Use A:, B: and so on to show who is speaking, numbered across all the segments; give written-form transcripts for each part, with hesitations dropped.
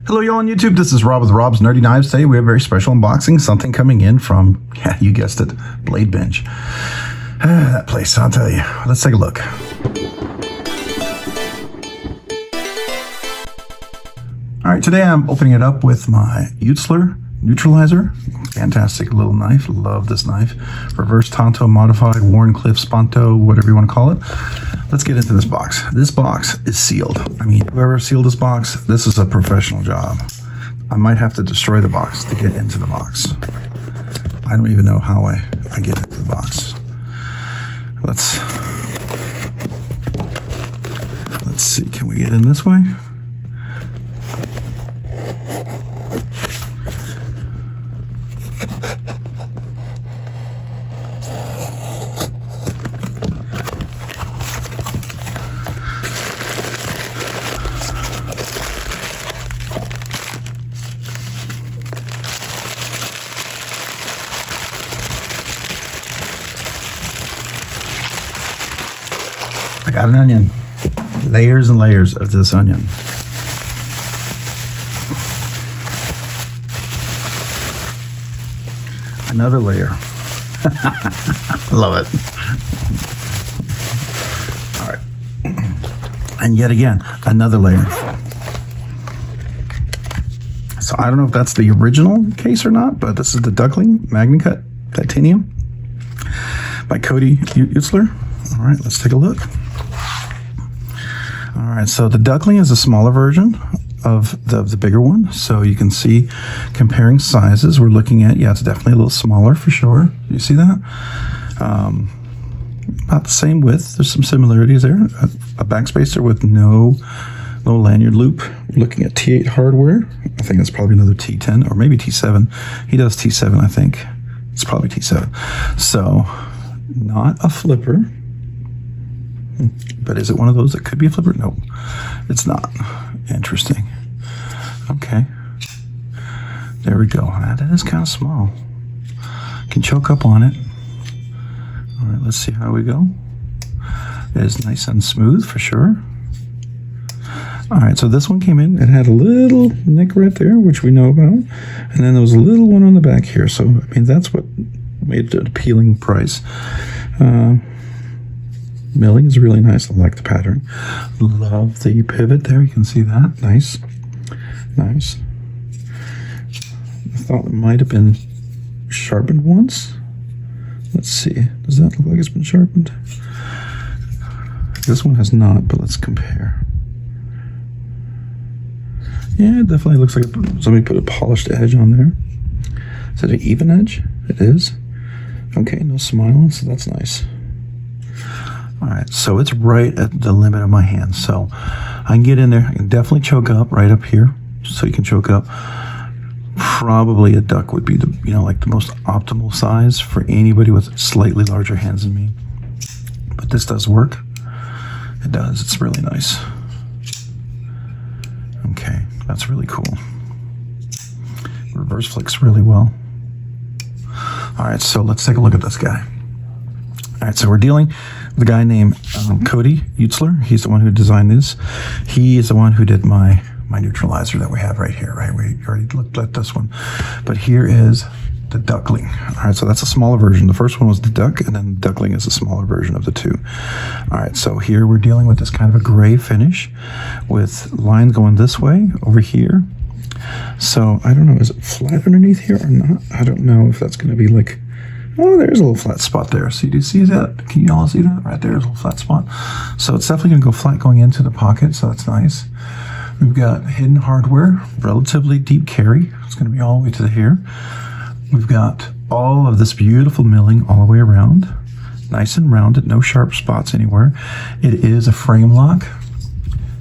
A: Hello, y'all on YouTube. This is Rob with Rob's Nerdy Knives. Today we have a very special unboxing. Something coming in from, yeah, you guessed it, BladeBinge. That place, I'll tell you. Let's take a look. All right, today I'm opening it up with my Eutsler neutralizer. Fantastic little knife. Love this knife. Reverse Tonto modified, Warncliffe, Sponto, whatever you want to call it. Let's get into this box. This box is sealed. I mean, whoever sealed this box, this is a professional job. I might have to destroy the box to get into the box. I don't even know how I get into the box. Let's see, can we get in this way? I got an onion. Layers and layers of this onion. Another layer. Love it. All right. And yet again, another layer. So I don't know if that's the original case or not, but this is the Duckling Magnacut Titanium by Eutsler. All right, let's take a look. All right, so the Duckling is a smaller version of the bigger one. So you can see comparing sizes, we're looking at, yeah, it's definitely a little smaller for sure. You see that? About the same width. There's some similarities there. A backspacer with no lanyard loop. We're looking at T8 hardware. I think that's probably another T10 or maybe T7. He does T7, I think. It's probably T7. So not a flipper. But is it one of those that could be a flipper? No, it's not. Interesting. Okay. There we go. That is kind of small. Can choke up on it. All right, let's see how we go. It is nice and smooth for sure. All right, so this one came in. It had a little nick right there, which we know about. And then there was a little one on the back here. So, I mean, that's what made it an appealing price. Milling is really nice. I like the pattern. Love the pivot there. You can see that. Nice. Nice. I thought it might have been sharpened once. Let's see. Does that look like it's been sharpened? This one has not, but let's compare. Yeah, it definitely looks like somebody put a polished edge on there. Is that an even edge? It is. Okay, no smile, so that's nice. All right, so it's right at the limit of my hand. So I can get in there. I can definitely choke up right up here. So you can choke up. Probably a duck would be the, like the most optimal size for anybody with slightly larger hands than me. But this does work. It does. It's really nice. Okay, that's really cool. Reverse flicks really well. All right, so let's take a look at this guy. All right, so we're dealing with a guy named Eutsler. He's the one who designed this. He is the one who did my neutralizer that we have right here, right? We already looked at this one. But here is the Duckling. All right, so that's a smaller version. The first one was the Duck, and then the Duckling is a smaller version of the two. All right, so here we're dealing with this kind of a gray finish with lines going this way over here. So I don't know, is it flat underneath here or not? I don't know if that's going to be like, oh, there's a little flat spot there. So you do see that? Can you all see that? Right there's a little flat spot. So it's definitely going to go flat going into the pocket, so that's nice. We've got hidden hardware, relatively deep carry. It's going to be all the way to here. We've got all of this beautiful milling all the way around. Nice and rounded, no sharp spots anywhere. It is a frame lock.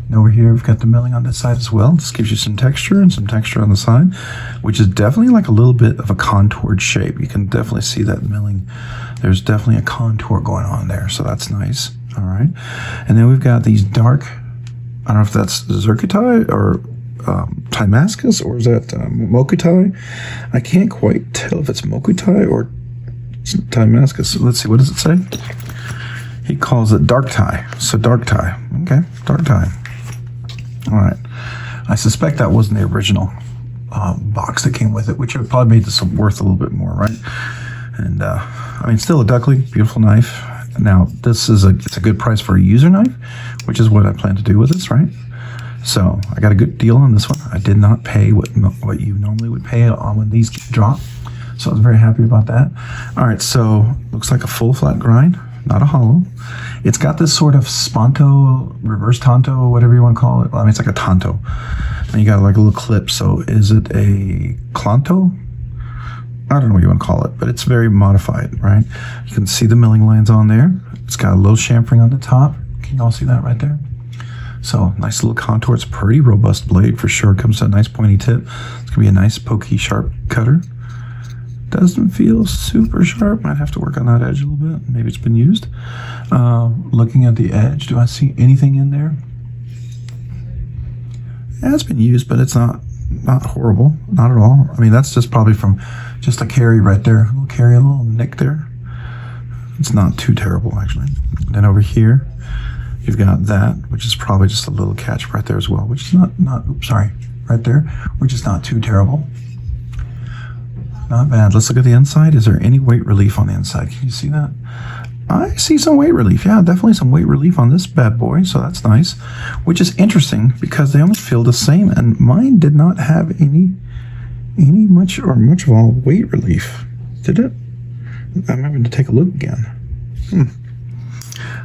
A: And over here, we've got the milling on this side as well. This gives you some texture and some texture on the side, which is definitely like a little bit of a contoured shape. You can definitely see that milling. There's definitely a contour going on there, so that's nice. All right. And then we've got these dark, I don't know if that's Zircuti or Timascus, or is that Mokutai? I can't quite tell if it's Mokutai or Timascus. Let's see, what does it say? He calls it dark tie. So dark tie. Okay, dark tie. All right. I suspect that wasn't the original box that came with it, which would probably made this worth a little bit more, right? And I mean, still a duckling, beautiful knife. Now, it's a good price for a user knife, which is what I plan to do with this, right? So I got a good deal on this one. I did not pay what you normally would pay on when these drop. So I was very happy about that. All right, so looks like a full flat grind, not a hollow. It's got this sort of sponto, reverse tanto, whatever you want to call it. Well, I mean, it's like a tanto. And you got like a little clip. So is it a clanto? I don't know what you want to call it, but it's very modified, right? You can see the milling lines on there. It's got a little chamfering on the top. Can you all see that right there? So nice little contour. It's a pretty robust blade for sure. Comes to a nice pointy tip. It's gonna be a nice pokey, sharp cutter. Doesn't feel super sharp. Might have to work on that edge a little bit. Maybe it's been used. Looking at the edge, do I see anything in there? Yeah, it's been used, but it's not horrible. Not at all. I mean, that's just probably from just a carry right there. A little carry, a little nick there. It's not too terrible, actually. Then over here, you've got that, which is probably just a little catch right there as well, which is oops, sorry, right there, which is not too terrible. Not bad. Let's look at the inside. Is there any weight relief on the inside? Can you see that? I see some weight relief. Yeah, definitely some weight relief on this bad boy, so that's nice. Which is interesting because they almost feel the same, and mine did not have any much of all weight relief. Did it? I'm having to take a look again.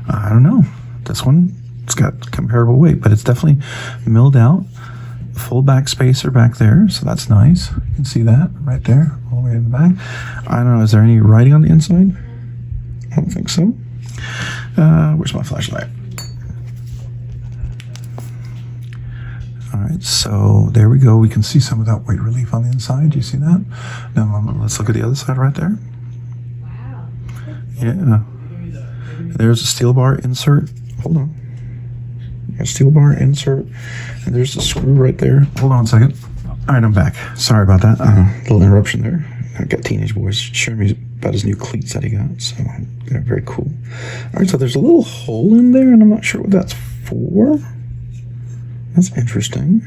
A: I don't know. This one, it's got comparable weight, but it's definitely milled out. Full back spacer back there, so that's nice. You can see that right there, all the way in the back. I don't know, is there any writing on the inside? I don't think so. Where's my flashlight? All right, so there we go. We can see some of that weight relief on the inside. Do you see that? Now let's look at the other side right there. Wow. Yeah. There's a steel bar insert. Hold on. A steel bar insert, and there's the screw right there. Hold on a second. All right, I'm back. Sorry about that. Little interruption there. I've got teenage boys showing me about his new cleats that he got, so they're very cool. All right, so there's a little hole in there, and I'm not sure what that's for. That's interesting.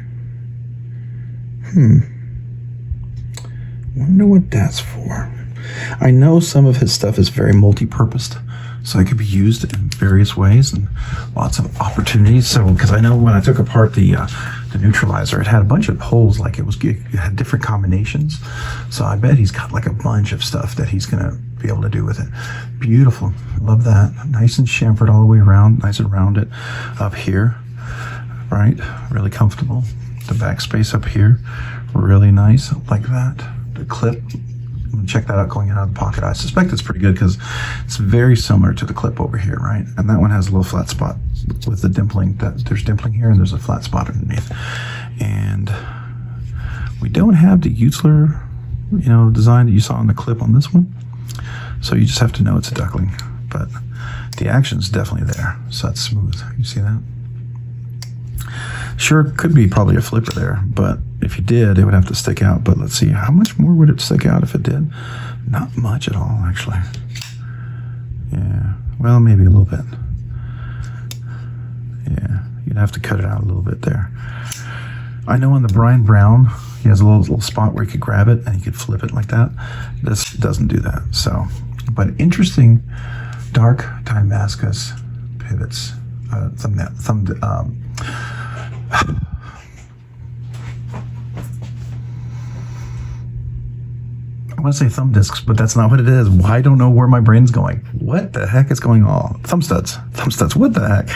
A: Wonder what that's for. I know some of his stuff is very multi-purposed, so it could be used in various ways and lots of opportunities. So, because I know when I took apart the neutralizer, it had a bunch of holes, like it had different combinations. So I bet he's got like a bunch of stuff that he's gonna be able to do with it. Beautiful, love that. Nice and chamfered all the way around, nice and rounded up here, right? Really comfortable. The back space up here, really nice, like that. The clip. Check that out going out of the pocket. I suspect it's pretty good because it's very similar to the clip over here, right? And that one has a little flat spot with the dimpling. There's dimpling here and there's a flat spot underneath. And we don't have the Eutsler, design that you saw on the clip on this one. So you just have to know it's a duckling. But the action's definitely there. So that's smooth. You see that? Sure, could be probably a flipper there, but if you did, it would have to stick out. But let's see, how much more would it stick out if it did? Not much at all, actually. Yeah, well, maybe a little bit. Yeah, you'd have to cut it out a little bit there. I know on the Brian Brown, he has a little spot where you could grab it and you could flip it like that. This doesn't do that, so. But interesting dark Damascus pivots, I want to say thumb discs, but that's not what it is. I don't know where my brain's going. What the heck is going on? Thumb studs. What the heck?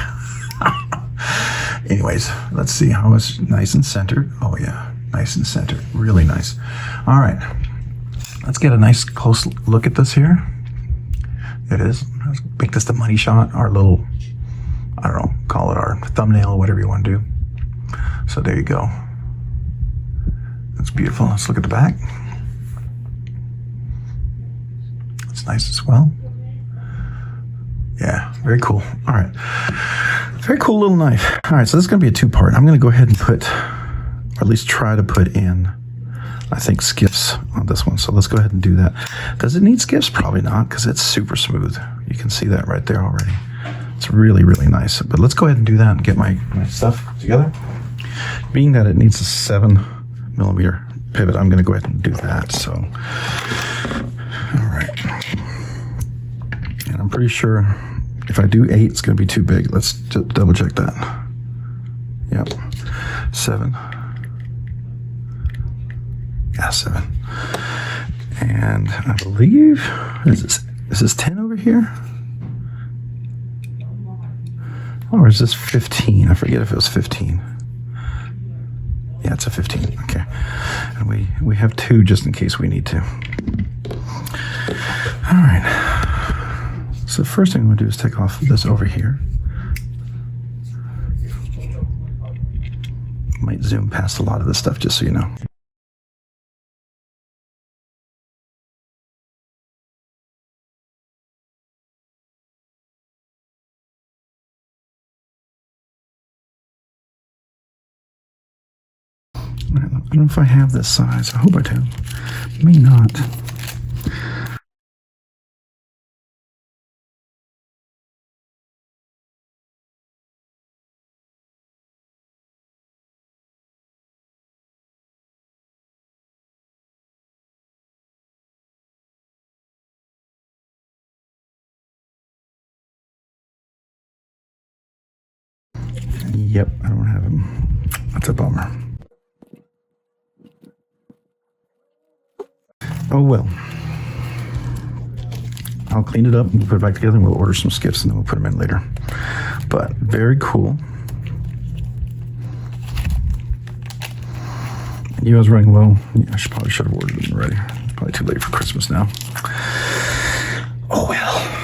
A: Anyways, let's see how it's nice and centered. Oh yeah, nice and centered. Really nice. All right, let's get a nice close look at this here. It is. Let's make this the money shot. Our little, I don't know, call it our thumbnail or whatever you want to do. So there you go. That's beautiful. Let's look at the back. It's nice as well. Yeah, very cool. All right. Very cool little knife. All right, so this is going to be a two-part. I'm going to go ahead and put, or at least try to put in, I think, skiffs on this one. So let's go ahead and do that. Does it need skiffs? Probably not, because it's super smooth. You can see that right there already. It's really, really nice. But let's go ahead and do that and get my stuff together. Being that it needs a 7mm pivot, I'm going to go ahead and do that. So, all right. And I'm pretty sure if I do 8, it's going to be too big. Let's just double check that. Yep. 7. Yeah, 7. And I believe, is this 10 over here? Or is this 15? I forget if it was 15. Yeah, it's a 15. Okay. And we have 2 just in case we need to. All right. So the first thing I'm going to do is take off this over here. Might zoom past a lot of this stuff just so you know. I don't know if I have this size. I hope I do. May not. Yep, I don't have them. That's a bummer. Oh well. I'll clean it up and put it back together, and we'll order some skiffs and then we'll put them in later. But very cool. You guys running low. Yeah, I probably should have ordered them already. It's probably too late for Christmas now. Oh well.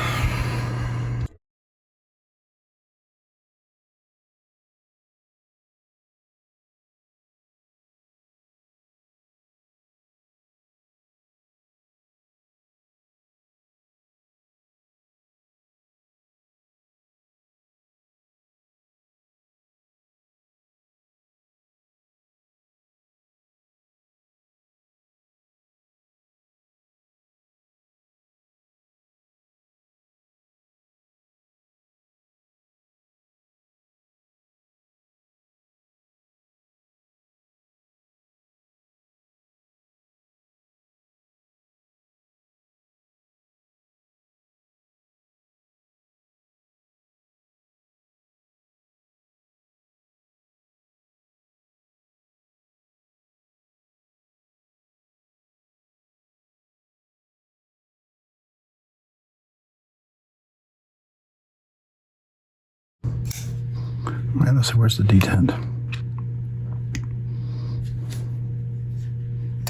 A: All right, let's see, where's the detent?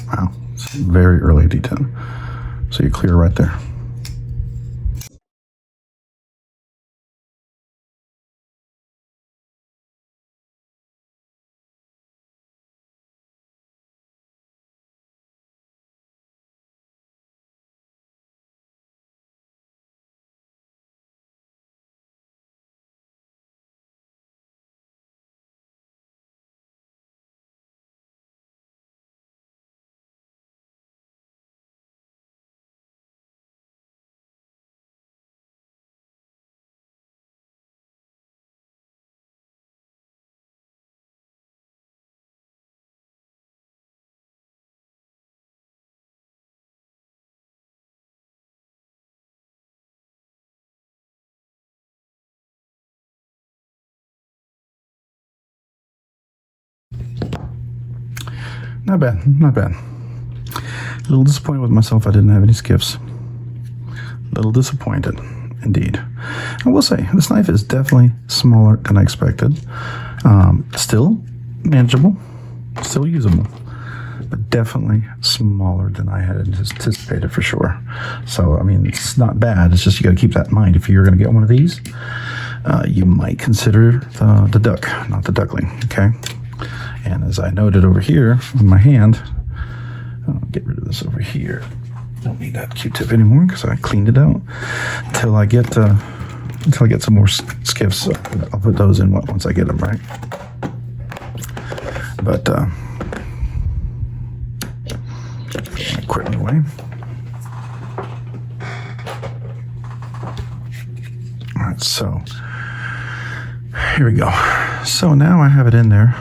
A: Wow, it's very early detent. So you're clear right there. Not bad, not bad. A little disappointed with myself I didn't have any skiffs. A little disappointed, indeed. I will say, this knife is definitely smaller than I expected. Still manageable, still usable, but definitely smaller than I had anticipated for sure. So, I mean, it's not bad. It's just you got to keep that in mind. If you're going to get one of these, you might consider the duck, not the duckling, okay? And as I noted over here on my hand, I'll get rid of this over here. Don't need that Q-tip anymore because I cleaned it out. Until I get some more skiffs, I'll put those in once I get them right. But put my equipment away. All right, so here we go. So now I have it in there.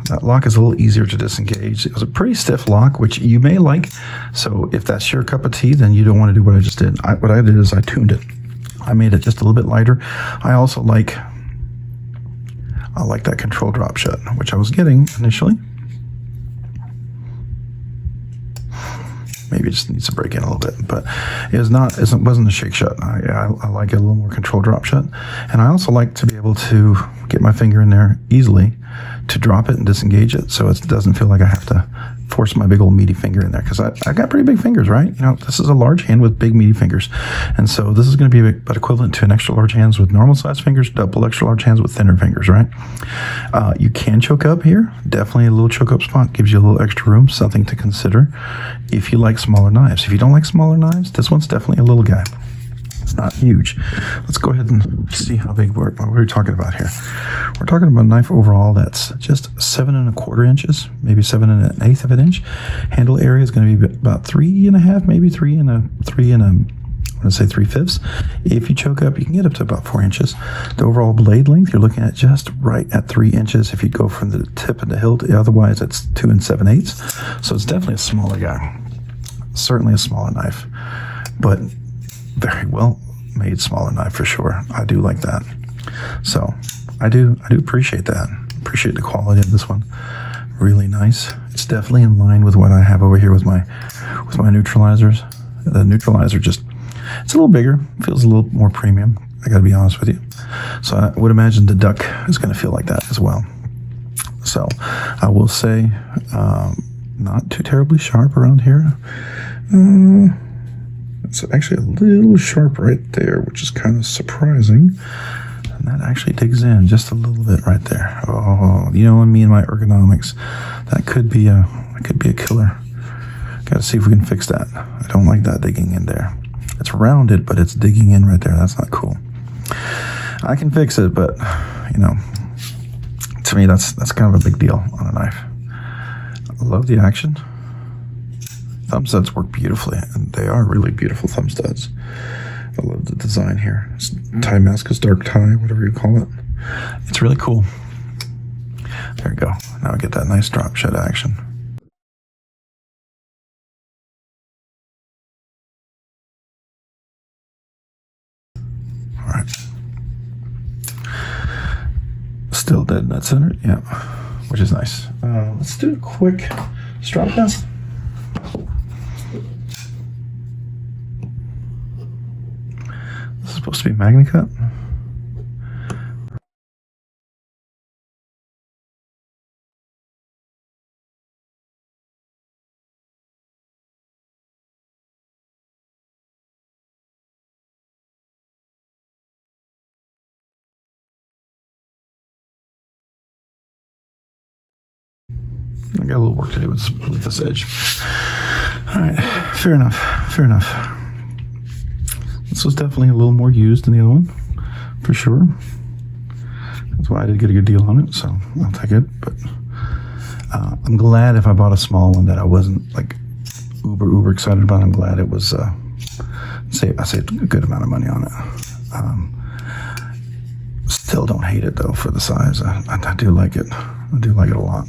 A: That lock is a little easier to disengage. It was a pretty stiff lock, which you may like. So if that's your cup of tea, then you don't want to do what I just did. What I did is I tuned it. I made it just a little bit lighter. I also like that control drop shut, which I was getting initially. Maybe it just needs to break in a little bit, but it wasn't a shake shut. I like it a little more control drop shut. And I also like to be able to get my finger in there easily to drop it and disengage it, so it doesn't feel like I have to force my big old meaty finger in there, because I got pretty big fingers, right? You know, this is a large hand with big meaty fingers, and so this is going to be about equivalent to an extra large hands with normal size fingers, double extra large hands with thinner fingers, right? You can choke up here. Definitely a little choke up spot gives you a little extra room, something to consider if you like smaller knives. If you don't like smaller knives, this one's definitely a little guy. It's not huge. Let's go ahead and see how big what are we talking about here. We're talking about a knife overall that's just 7 1/4 inches, maybe 7 1/8 of an inch. Handle area is going to be about 3 1/2, maybe 3 3/5. If you choke up, you can get up to about 4 inches. The overall blade length, you're looking at just right at 3 inches if you go from the tip and the hilt. Otherwise, it's 2 7/8. So it's definitely a smaller guy. Certainly a smaller knife, but very well made smaller knife for sure. I do like that. So I do appreciate that. Appreciate the quality of this one. Really nice. It's definitely in line with what I have over here with my neutralizers. The neutralizer it's a little bigger, feels a little more premium. I got to be honest with you. So I would imagine the duck is going to feel like that as well. So I will say, not too terribly sharp around here. It's actually a little sharp right there, which is kind of surprising. And that actually digs in just a little bit right there. Oh, you know, me and my ergonomics, that could be a killer. Got to see if we can fix that. I don't like that digging in there. It's rounded, but it's digging in right there. That's not cool. I can fix it, but you know, to me, that's kind of a big deal on a knife. I love the action. Thumb studs work beautifully, and they are really beautiful thumb studs. I love the design here. It's tie mask is dark tie, whatever you call it. It's really cool. There we go. Now I get that nice drop shut action. All right. Still dead nut centered, yeah, which is nice. Let's do a quick strap test. This is supposed to be Magnacut. I got a little work to do with this edge. All right, fair enough. This was definitely a little more used than the other one, for sure. That's why I did get a good deal on it, so I'll take it. But I'm glad if I bought a small one that I wasn't like uber excited about. I'm glad it was I saved a good amount of money on it. Still don't hate it though for the size. I do like it. I do like it a lot.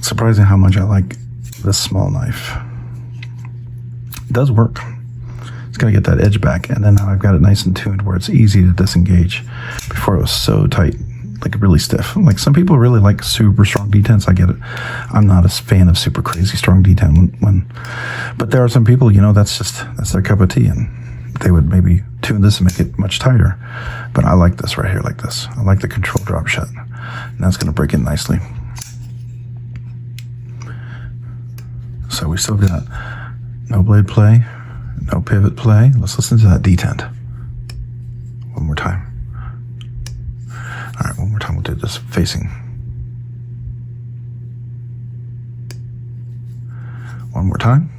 A: Surprising how much I like this small knife. It does work. It's got to get that edge back, and then now I've got it nice and tuned where it's easy to disengage. Before it was so tight, like really stiff. Like some people really like super strong D10s. I get it. I'm not a fan of super crazy strong D10 but there are some people, you know, that's their cup of tea, and they would maybe tune this and make it much tighter. But I like this right here like this. I like the control drop shut, and that's going to break in nicely. So we still got no blade play, no pivot play. Let's listen to that detent one more time. All right, one more time. We'll do this facing. One more time.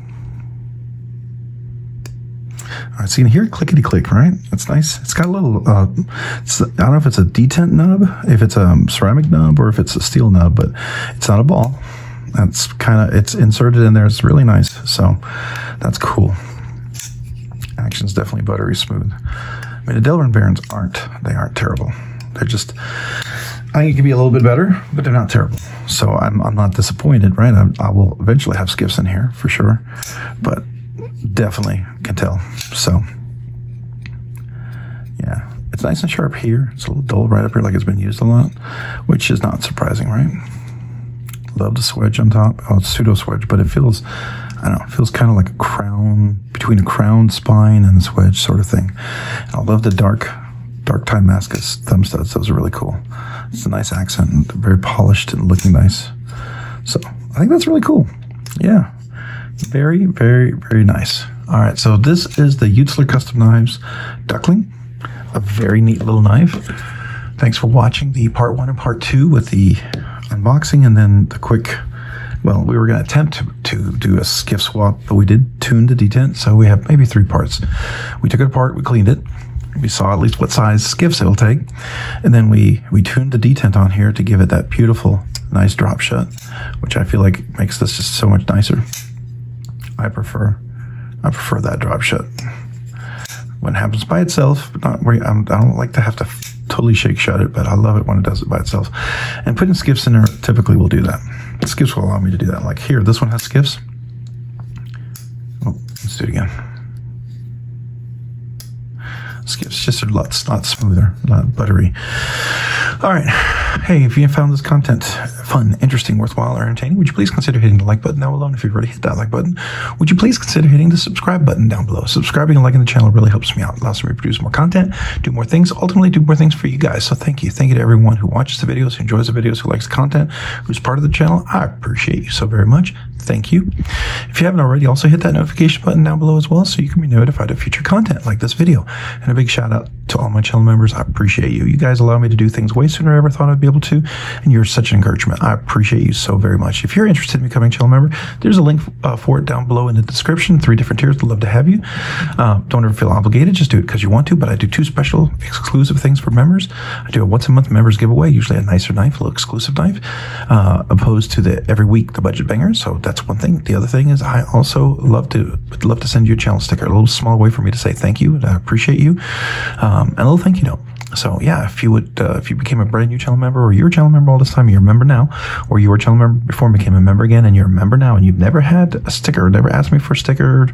A: All right, so you can hear it clickety click, right? It's nice. It's got a little, I don't know if it's a detent nub, if it's a ceramic nub, or if it's a steel nub, but it's not a ball. That's it's inserted in there. It's really nice. So that's cool. Action's definitely buttery smooth. I mean, the Delrin bearings aren't terrible. They're just, I think it could be a little bit better, but they're not terrible. So I'm not disappointed, right? I will eventually have skiffs in here for sure, but definitely can tell. So yeah, it's nice and sharp here. It's a little dull right up here, like it's been used a lot, which is not surprising, right? Love the swedge on top. Oh, it's pseudo swedge, but it feels, I don't know, it feels kind of like a crown, between a crown spine and a swedge sort of thing. And I love the dark Damascus thumb studs. Those are really cool. It's a nice accent, very polished and looking nice. So I think that's really cool. Yeah, very, very, very nice. All right, so this is the Eutsler Custom Knives Duckling, a very neat little knife. Thanks for watching the part 1 and part 2 with the unboxing, and then the quick, well, we were going to attempt to do a skiff swap, but we did tune the detent, so we have maybe 3 parts. We took it apart, we cleaned it, we saw at least what size skiffs it'll take, and then we tuned the detent on here to give it that beautiful, nice drop shut, which I feel like makes this just so much nicer. I prefer that drop shut. When it happens by itself, but not where I don't like to have to totally shake shut it, but I love it when it does it by itself. And putting skiffs in there typically will do that. Skiffs will allow me to do that. Like here, this one has skiffs. Oh, let's do it again. Skiffs just a lot smoother, not buttery. All right. Hey, if you found this content fun, interesting, worthwhile, or entertaining, would you please consider hitting the like button down below? And if you've already hit that like button, would you please consider hitting the subscribe button down below? Subscribing and liking the channel really helps me out. It allows me to produce more content, do more things, ultimately do more things for you guys. So thank you. Thank you to everyone who watches the videos, who enjoys the videos, who likes the content, who's part of the channel. I appreciate you so very much. Thank you. If you haven't already, also hit that notification button down below as well, so you can be notified of future content like this video. And a big shout out to all my channel members. I appreciate you. You guys allow me to do things way sooner than I ever thought I'd be able to, and you're such an encouragement. I appreciate you so very much. If you're interested in becoming a channel member, there's a link for it down below in the description. 3 different tiers. I'd love to have you. Don't ever feel obligated. Just do it because you want to, but I do 2 special exclusive things for members. I do a once-a-month members giveaway, usually a nicer knife, a little exclusive knife, opposed to the every week the budget bangers. So that's one thing. The other thing is I also would love to send you a channel sticker, a little small way for me to say thank you, and I appreciate you, and a little thank you note. So yeah, if you became a brand new channel member, or you're a channel member all this time, you're a member now, or you were a channel member before and became a member again, and you're a member now, and you've never had a sticker, never asked me for a sticker,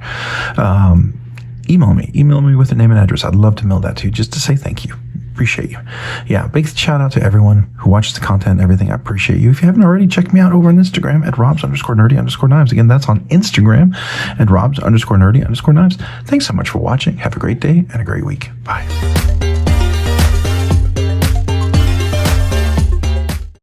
A: email me with a name and address. I'd love to mail that to you just to say thank you. Appreciate you. Yeah, big shout out to everyone who watches the content and everything. I appreciate you. If you haven't already, check me out over on Instagram at robs_nerdy_knives. Again, that's on Instagram at robs_nerdy_knives. Thanks so much for watching. Have a great day and a great week. Bye.